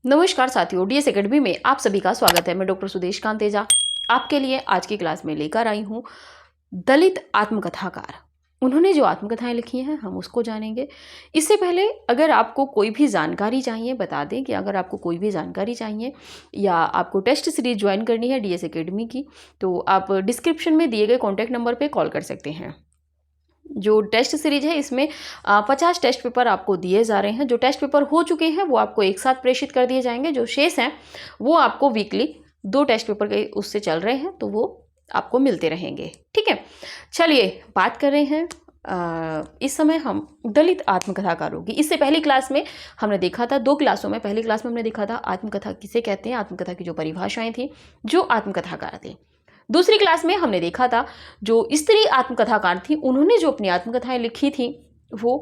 नमस्कार साथियों, DS academy में आप सभी का स्वागत है। मैं डॉक्टर सुदेश कांतेजा आपके लिए आज की क्लास में लेकर आई हूँ दलित आत्मकथाकार। उन्होंने जो आत्मकथाएं लिखी हैं हम उसको जानेंगे। इससे पहले अगर आपको कोई भी जानकारी चाहिए, बता दें कि अगर आपको कोई भी जानकारी चाहिए या आपको टेस्ट सीरीज ज्वाइन करनी है डीएस एकेडमी की, तो आप डिस्क्रिप्शन में दिए गए कॉन्टैक्ट नंबर पर कॉल कर सकते हैं। जो टेस्ट सीरीज है इसमें 50 टेस्ट पेपर आपको दिए जा रहे हैं। जो टेस्ट पेपर हो चुके हैं वो आपको एक साथ प्रेषित कर दिए जाएंगे। जो शेष हैं वो आपको वीकली 2 टेस्ट पेपर के उससे चल रहे हैं, तो वो आपको मिलते रहेंगे। ठीक है, चलिए बात कर रहे हैं इस समय हम दलित आत्मकथाकारों की। इससे पहली क्लास में हमने देखा था, 2 क्लासों में, पहली क्लास में हमने देखा था आत्मकथा किसे कहते हैं, आत्मकथा की जो परिभाषाएं थी, जो आत्मकथाकार थे। दूसरी क्लास में हमने देखा था जो स्त्री आत्मकथाकार थी, उन्होंने जो अपनी आत्मकथाएं लिखी थी वो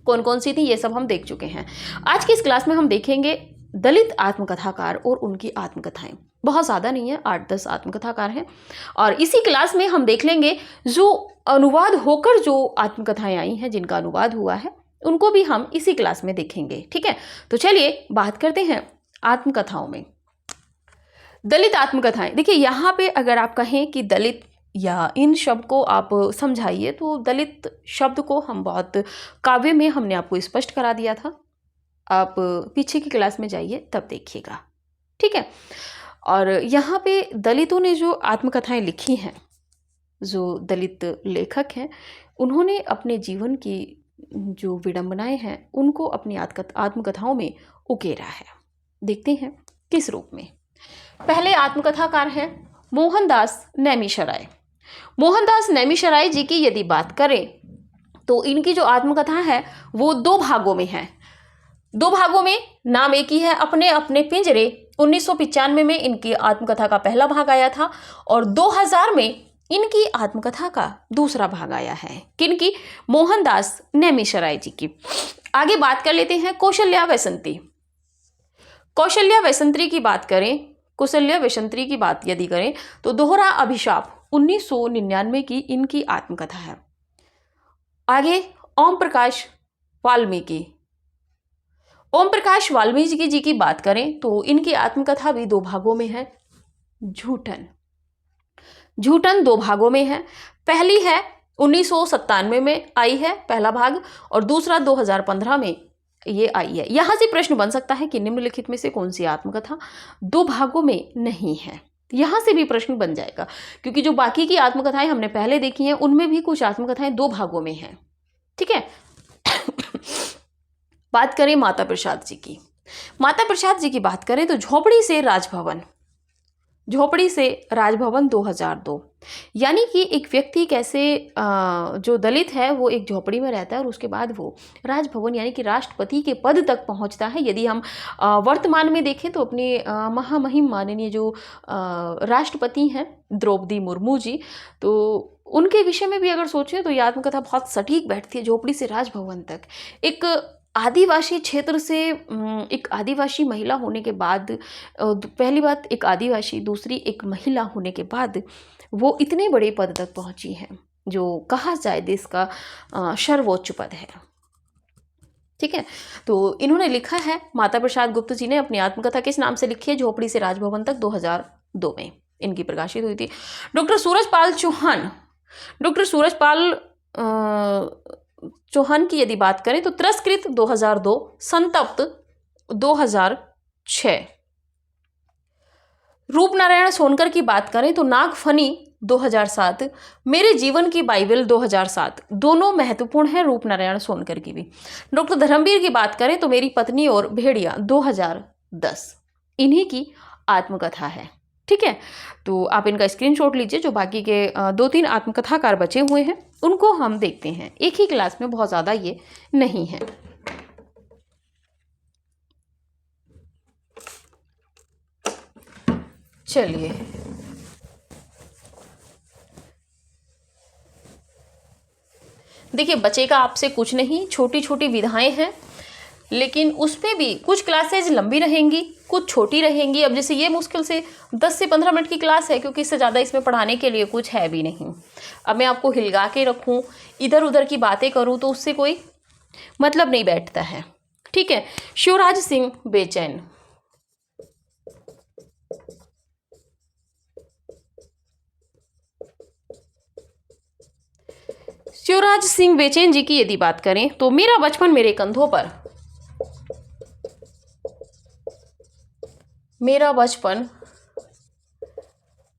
कौन कौन सी थी, ये सब हम देख चुके हैं। आज की इस क्लास में हम देखेंगे दलित आत्मकथाकार और उनकी आत्मकथाएं। बहुत ज़्यादा नहीं है, 8-10 आत्मकथाकार हैं। और इसी क्लास में हम देख लेंगे जो अनुवाद होकर जो आत्मकथाएं आई हैं, जिनका अनुवाद हुआ है, उनको भी हम इसी क्लास में देखेंगे। ठीक है, तो चलिए बात करते हैं आत्मकथाओं में। दलित आत्मकथाएं, देखिए यहाँ पे अगर आप कहें कि दलित या इन शब्द को आप समझाइए, तो दलित शब्द को हम बहुत काव्य में हमने आपको स्पष्ट करा दिया था। आप पीछे की क्लास में जाइए तब देखिएगा। ठीक है, और यहाँ पे दलितों ने जो आत्मकथाएं लिखी हैं, जो दलित लेखक हैं, उन्होंने अपने जीवन की जो विडंबनाएं हैं उनको अपनी आत्मकथाओं में उकेरा है। देखते हैं किस रूप में। पहले आत्मकथाकार हैं मोहनदास नैमिषारण्य। मोहनदास नैमिषारण्य जी की यदि बात करें तो इनकी जो आत्मकथा है वो 2 भागों में है। 2 भागों में, नाम एक ही है, अपने अपने पिंजरे। 1995 में इनकी आत्मकथा का पहला भाग आया था और 2000 में इनकी आत्मकथा का दूसरा भाग आया है। किनकी? मोहनदास नैमिषारण्य जी की। आगे बात कर लेते हैं कौशल्या वैसंती। कौशल्या वैसंती की बात करें, कौशल्या वैसंती की बात यदि करें तो दोहरा अभिशाप 1999 की इनकी आत्मकथा है। आगे ओम प्रकाश वाल्मीकि। ओम प्रकाश वाल्मीकि जी की बात करें तो इनकी आत्मकथा भी 2 भागों में है। झूठन। झूठन 2 भागों में है। पहली है 1997 में आई है पहला भाग, और दूसरा 2015 में ये आई है। यहां से प्रश्न बन सकता है कि निम्नलिखित में से कौन सी आत्मकथा 2 भागों में नहीं है। यहां से भी प्रश्न बन जाएगा, क्योंकि जो बाकी की आत्मकथाएं हमने पहले देखी हैं उनमें भी कुछ आत्मकथाएं 2 भागों में हैं। ठीक है। बात करें माता प्रसाद जी की। माता प्रसाद जी की बात करें तो झोपड़ी से राजभवन, झोपड़ी से राजभवन 2002। यानी कि एक व्यक्ति कैसे जो दलित है वो एक झोपड़ी में रहता है और उसके बाद वो राजभवन यानी कि राष्ट्रपति के पद तक पहुंचता है। यदि हम वर्तमान में देखें तो अपने महामहिम माननीय जो राष्ट्रपति हैं द्रौपदी मुर्मू जी, तो उनके विषय में भी अगर सोचें तो ये आत्मकथा बहुत सटीक बैठती है। झोपड़ी से राजभवन तक, एक आदिवासी क्षेत्र से एक आदिवासी महिला होने के बाद, पहली बात एक आदिवासी, दूसरी एक महिला होने के बाद वो इतने बड़े पद तक पहुंची है जो कहा जाए देश का सर्वोच्च पद है। ठीक है, तो इन्होंने लिखा है, माता प्रसाद गुप्त जी ने अपनी आत्मकथा किस नाम से लिखी है? झोपड़ी से राजभवन तक, 2002 में इनकी प्रकाशित हुई थी। डॉक्टर सूरजपाल चौहान। डॉक्टर सूरजपाल चौहान की यदि बात करें तो तिरस्कृत 2002, संतप्त 2006। रूपनारायण सोनकर की बात करें तो नागफनी 2007, मेरे जीवन की बाइबल 2007। दोनों महत्वपूर्ण हैं, रूपनारायण सोनकर की भी। डॉक्टर धर्मवीर की बात करें तो मेरी पत्नी और भेड़िया 2010, इन्हीं की आत्मकथा है। ठीक है, तो आप इनका स्क्रीनशॉट लीजिए। जो बाकी के 2-3 आत्मकथाकार बचे हुए हैं उनको हम देखते हैं, एक ही क्लास में, बहुत ज़्यादा ये नहीं है। चलिए, देखिए बचेगा आपसे कुछ नहीं, छोटी छोटी विधाएं हैं, लेकिन उसमें भी कुछ क्लासेज लंबी रहेंगी, कुछ छोटी रहेंगी। अब जैसे ये मुश्किल से 10 से 15 मिनट की क्लास है, क्योंकि इससे ज़्यादा इसमें पढ़ाने के लिए कुछ है भी नहीं। अब मैं आपको हिलगा के रखूँ, इधर उधर की बातें करूँ, तो उससे कोई मतलब नहीं बैठता है। ठीक है, शिवराज सिंह बेचैन। शिवराज सिंह बेचैन जी की यदि बात करें तो मेरा बचपन मेरे कंधों पर, मेरा बचपन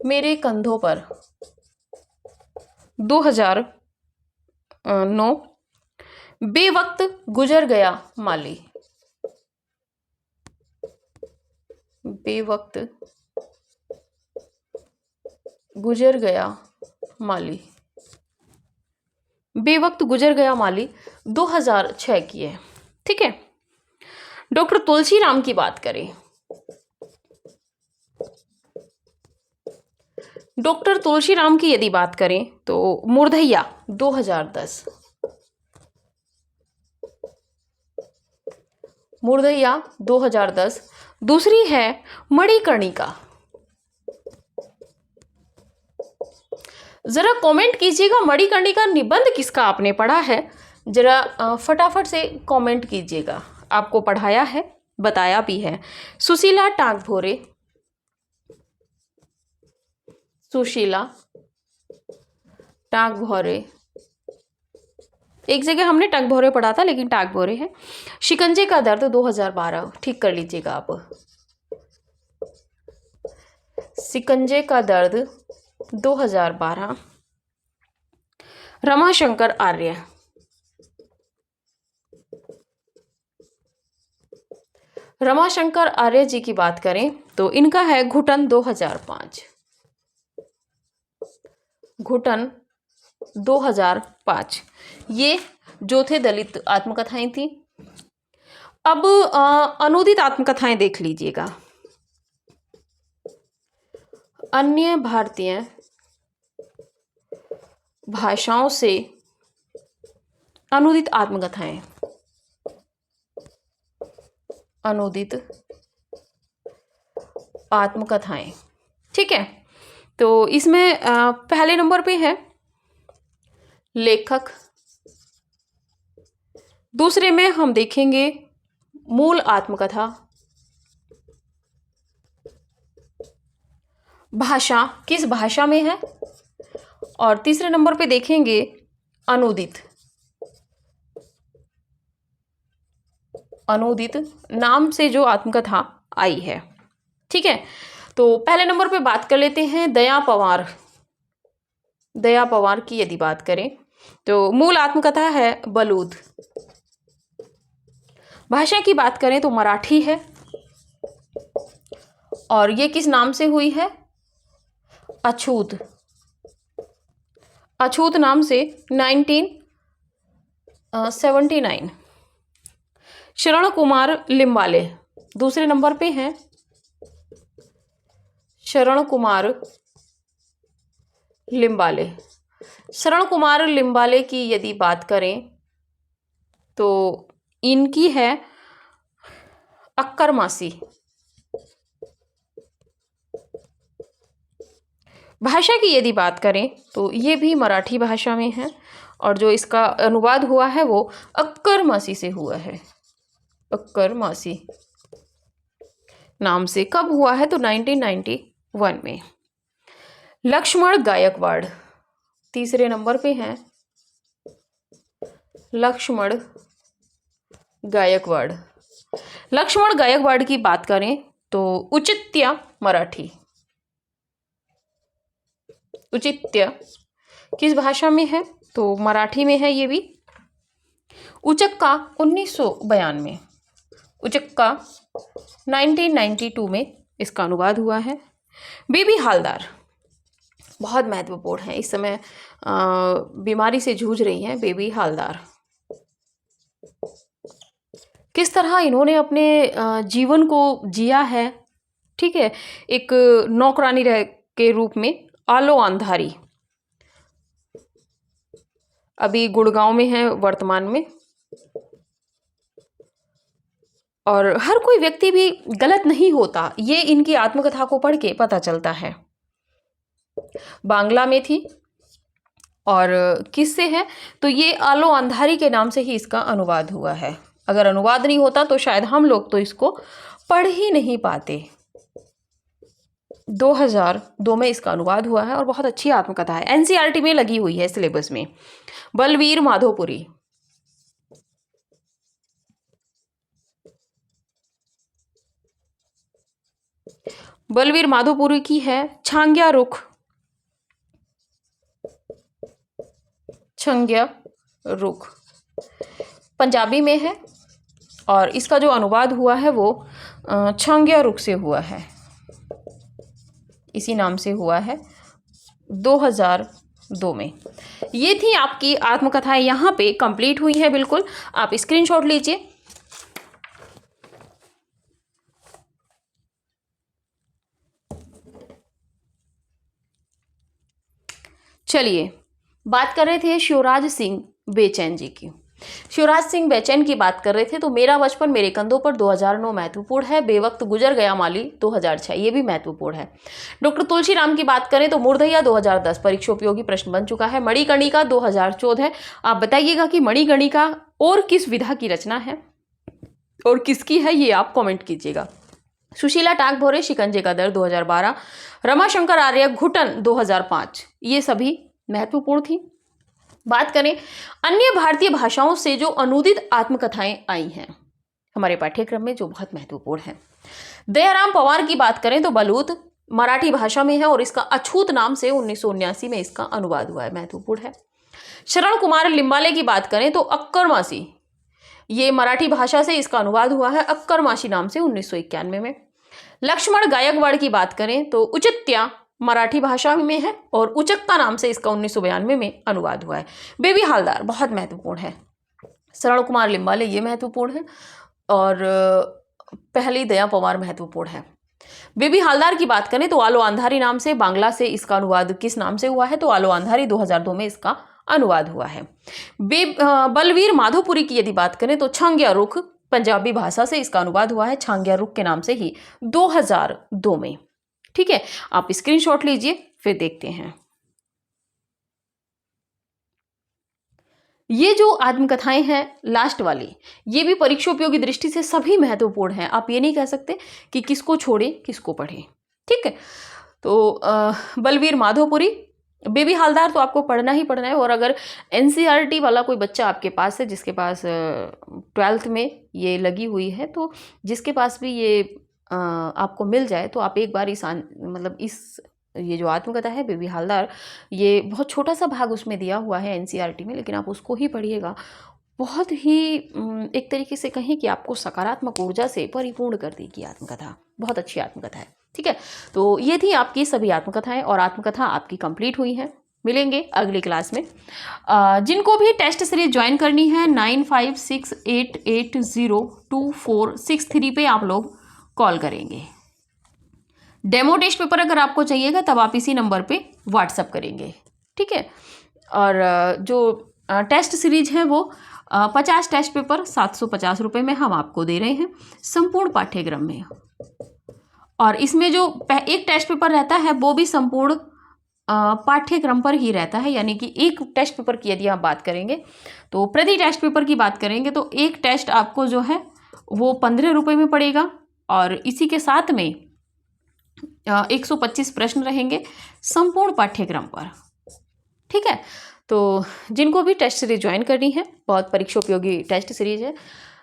मेरे कंधों पर 2009, बेवक्त गुजर गया माली, बेवक्त गुजर गया माली, बेवक्त गुजर गया माली 2006 की है। ठीक है। डॉक्टर तुलसी राम की बात करें, डॉक्टर तुलसी राम की यदि बात करें तो मूर्धैया 2010, मूर्धैया 2010। दूसरी है मणिकर्णिका। जरा कमेंट कीजिएगा मणिकर्णिका निबंध किसका आपने पढ़ा है, जरा फटाफट से कमेंट कीजिएगा। आपको पढ़ाया है, बताया भी है। सुशीला टांगभोरे, सुशीला टांगभोरे, एक जगह हमने टगभोरे पढ़ा था लेकिन टांगभोरे है। शिकंजे का दर्द 2012, ठीक कर लीजिएगा आप। शिकंजे का दर्द 2012। रमाशंकर आर्य, रमाशंकर आर्य जी की बात करें तो इनका है घुटन 2005, घुटन 2005। ये जो थे दलित आत्मकथाएं थी। अब अनुदित आत्मकथाएं देख लीजिएगा। अन्य भारतीय भाषाओं से अनुदित आत्मकथाएं, अनुदित आत्मकथाएं। ठीक है। तो इसमें पहले नंबर पे है लेखक, दूसरे में हम देखेंगे मूल आत्मकथा, भाषा किस भाषा में है, और तीसरे नंबर पे देखेंगे अनुदित, अनुदित नाम से जो आत्मकथा आई है। ठीक है। तो पहले नंबर पे बात कर लेते हैं दया पवार। दया पवार की यदि बात करें तो मूल आत्मकथा है बलूद। भाषा की बात करें तो मराठी है, और ये किस नाम से हुई है, अछूत, अछूत नाम से 1979। शरण कुमार लिम्बाले दूसरे नंबर पे हैं, शरण कुमार लिम्बाले। शरण कुमार लिम्बाले की यदि बात करें तो इनकी है अक्कर मासी। भाषा की यदि बात करें तो ये भी मराठी भाषा में है, और जो इसका अनुवाद हुआ है वो अक्कर मासी से हुआ है, अक्कर मासी नाम से। कब हुआ है तो 1991 में। लक्ष्मण गायकवाड़ तीसरे नंबर पे हैं, लक्ष्मण गायकवाड़। लक्ष्मण गायकवाड़ की बात करें तो औचित्य मराठी, औचित्य किस भाषा में है तो मराठी में है ये भी। उचक्का 1992, उचक्का 1992 में इसका अनुवाद हुआ है। बेबी हालदार बहुत महत्वपूर्ण है, इस समय बीमारी से जूझ रही हैं बेबी हालदार। किस तरह इन्होंने अपने जीवन को जिया है। ठीक है। एक नौकरानी रह के रूप में आलो अंधारी, अभी गुड़गांव में है वर्तमान में। और हर कोई व्यक्ति भी गलत नहीं होता, ये इनकी आत्मकथा को पढ़ के पता चलता है। बांग्ला में थी, और किससे है तो ये आलो अंधारी के नाम से ही इसका अनुवाद हुआ है। अगर अनुवाद नहीं होता तो शायद हम लोग तो इसको पढ़ ही नहीं पाते। 2002 में इसका अनुवाद हुआ है और बहुत अच्छी आत्मकथा है, एनसीईआरटी में लगी हुई है सिलेबस में। बलवीर माधोपुरी। बलवीर माधोपुरी की है छांग्या रुख। छांग्या रुख पंजाबी में है और इसका जो अनुवाद हुआ है वो छांग्या रुख से हुआ है, इसी नाम से हुआ है 2002 में। ये थी आपकी आत्मकथाएं, यहाँ पे कंप्लीट हुई हैं बिल्कुल। आप स्क्रीनशॉट लीजिए। चलिए बात कर रहे थे शिवराज सिंह बेचैन जी की। शिवराज सिंह बेचैन की बात कर रहे थे तो मेरा बचपन मेरे कंधों पर 2009 महत्वपूर्ण है, बेवक्त गुजर गया माली 2006 ये भी महत्वपूर्ण है। डॉक्टर तुलसीराम की बात करें तो मुर्दैया 2010 परीक्षा उपयोगी प्रश्न बन चुका है। मणिकर्णिका 2014। आप बताइएगा कि मणिकर्णिका और किस विधा की रचना है और किसकी है, ये आप कॉमेंट कीजिएगा। सुशीला टाकभोरे शिकंजे का दर्द 2012। रमाशंकर आर्य घुटन 2005, ये सभी महत्वपूर्ण थी। बात करें अन्य भारतीय भाषाओं से जो अनूदित आत्मकथाएं आई हैं हमारे पाठ्यक्रम में, जो बहुत महत्वपूर्ण है। दयाराम पवार की बात करें तो बलूत मराठी भाषा में है और इसका अछूत नाम से 1979 में इसका अनुवाद हुआ है, महत्वपूर्ण है। शरण कुमार लिम्बाले की बात करें तो अक्करमासी, ये मराठी भाषा से इसका अनुवाद हुआ है अक्करमासी नाम से 1991 में। लक्ष्मण गायकवाड़ की बात करें तो उचित्या मराठी भाषा में है और उचक्ता नाम से इसका 1992 में अनुवाद हुआ है। बेबी हालदार बहुत महत्वपूर्ण है। शरण कुमार लिम्बाले ये महत्वपूर्ण है और पहली दया पवार महत्वपूर्ण है। बेबी हालदार की बात करें तो आलो अंधारी नाम से, बांग्ला से इसका अनुवाद किस नाम से हुआ है तो आलो अंधारी 2002 में इसका अनुवाद हुआ है। बलवीर माधोपुरी की यदि बात करें तो छांग्या रुख पंजाबी भाषा से इसका अनुवाद हुआ है छांग्या रुख के नाम से ही 2002 में। ठीक है, आप स्क्रीनशॉट लीजिए फिर देखते हैं। ये जो आत्मकथाएं हैं लास्ट वाली, ये भी परीक्षा उपयोगी दृष्टि से सभी महत्वपूर्ण हैं। आप ये नहीं कह सकते कि किसको छोड़े किसको पढ़े। ठीक है, तो बलवीर माधोपुरी, बेबी हालदार तो आपको पढ़ना ही पढ़ना है। और अगर एनसीईआरटी वाला कोई बच्चा आपके पास है जिसके पास 12th में ये लगी हुई है, तो जिसके पास भी ये आपको मिल जाए तो आप एक बार ये जो आत्मकथा है बेबी हालदार, ये बहुत छोटा सा भाग उसमें दिया हुआ है एनसीईआरटी में, लेकिन आप उसको ही पढ़िएगा। बहुत ही एक तरीके से कहें कि आपको सकारात्मक ऊर्जा से परिपूर्ण कर देगी आत्मकथा। बहुत अच्छी आत्मकथा है। ठीक है, तो ये थी आपकी सभी आत्मकथाएं और आत्मकथा आपकी कंप्लीट हुई हैं। मिलेंगे अगली क्लास में। जिनको भी टेस्ट सीरीज ज्वाइन करनी है 9568802463 पे आप लोग कॉल करेंगे। डेमो टेस्ट पेपर अगर आपको चाहिएगा तब आप इसी नंबर पे व्हाट्सअप करेंगे। ठीक है, और जो टेस्ट सीरीज है वो 50 टेस्ट पेपर 750 रुपये में हम आपको दे रहे हैं संपूर्ण पाठ्यक्रम में। और इसमें जो एक टेस्ट पेपर रहता है वो भी संपूर्ण पाठ्यक्रम पर ही रहता है, यानी कि एक टेस्ट पेपर की यदि आप बात करेंगे तो प्रति टेस्ट पेपर की बात करेंगे तो एक टेस्ट आपको जो है वो 15 रुपये में पड़ेगा और इसी के साथ में 125 प्रश्न रहेंगे संपूर्ण पाठ्यक्रम पर। ठीक है, तो जिनको भी टेस्ट सीरीज ज्वाइन करनी है, बहुत परीक्षा उपयोगी टेस्ट सीरीज है,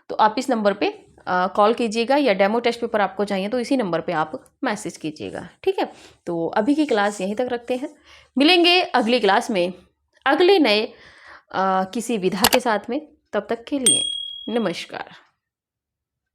तो आप इस नंबर पे कॉल कीजिएगा या डेमो टेस्ट पेपर आपको चाहिए तो इसी नंबर पे आप मैसेज कीजिएगा। ठीक है, तो अभी की क्लास यहीं तक रखते हैं। मिलेंगे अगली क्लास में अगले नए किसी विधा के साथ में। तब तक के लिए नमस्कार।